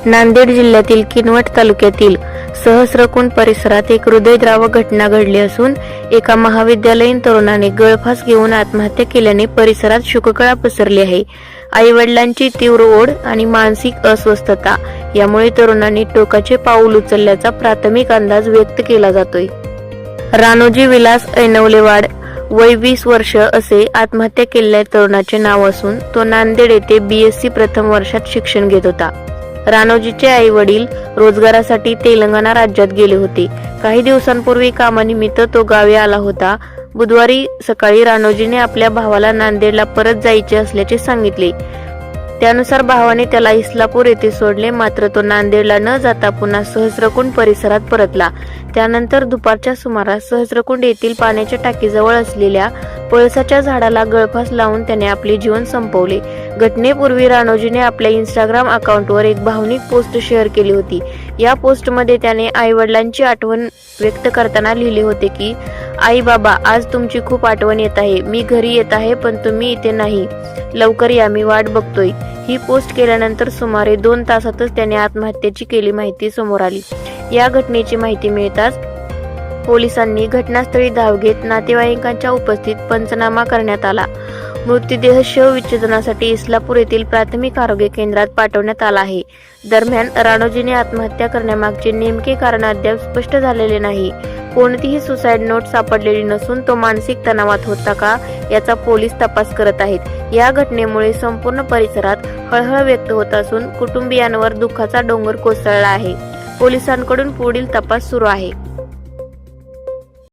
नांदेड जिल्ह्यातील किनवट तालुक्यातील सहस्रकुंड परिसरात एक हृदयद्रावक घटना घडली असून एका महाविद्यालयीन तरुणाने गळफास घेऊन आत्महत्या केल्याने परिसरात शोककळा पसरली आहे. आई-वडिलांची तीव्र ओढ आणि मानसिक अस्वस्थता यामुळे तरुणाने टोकाचे पाऊल उचलल्याचा प्राथमिक अंदाज व्यक्त केला जातोय. रानोजी विलास ऐनवलेवाड, वय 20 वर्ष असे आत्महत्या केलेल्या तरुणाचे नाव असून तो नांदेड येथे BSc प्रथम वर्षात शिक्षण घेत होता. रानोजीचे आई वडील रोजगारासाठी तेलंगणा राज्यात गेले होते. काही दिवसांपूर्वी कामानिमित्त तो गावी आला होता. बुधवारी सकाळी रानोजीने आपल्या भावाला नांदेडला परत जायचे असल्याचे सांगितले. त्यानुसार भावाने त्याला इस्लापूर येथे सोडले. मात्र तो नांदेडला न जाता पुन्हा सहस्रकुंड परिसरात परतला. त्यानंतर दुपारच्या सुमारास सहस्रकुंड येथील पाण्याच्या टाकीजवळ असलेल्या पळसाच्या झाडाला गळफास लावून त्याने आपले जीवन संपवले. घटनेपूर्वी रानोजीने आपल्या इंस्टाग्राम अकाउंटवर एक भावनिक पोस्ट शेअर केली होती. या पोस्टमध्ये त्याने आई-वडिलांची आठवण व्यक्त करताना लिहिले होते की, आई बाबा, आज तुमची खूप आठवण येत आहे. मी घरी येत आहे पण तुम्ही इथे नाही. लवकर या, मी वाट बघतोय. ही पोस्ट केल्यानंतर सुमारे 2 तासातच त्याने आत्महत्येची केली माहिती समोर आली. या घटनेची माहिती मिळताच पोलिसांनी घटनास्थळी धाव घेत नातेवाईकांच्या उपस्थित पंचनामा करण्यात आला. मृतदेह शवविच्छेदनासाठी इस्लापूर येथील प्राथमिक आरोग्य केंद्रात पाठवण्यात आला आहे. दरम्यान रानोजीने आत्महत्या करण्यामागचे नेमके कारण अद्याप स्पष्ट झालेले नाही. कोणतीही सुसाईड नोट सापडलेली नसून तो मानसिक तणावात होता का याचा पोलीस तपास करत आहेत. या घटनेमुळे संपूर्ण परिसरात हळहळ व्यक्त होत असून कुटुंबियांवर दुःखाचा डोंगर कोसळला आहे. पोलिसांकडून पुढील तपास सुरू आहे.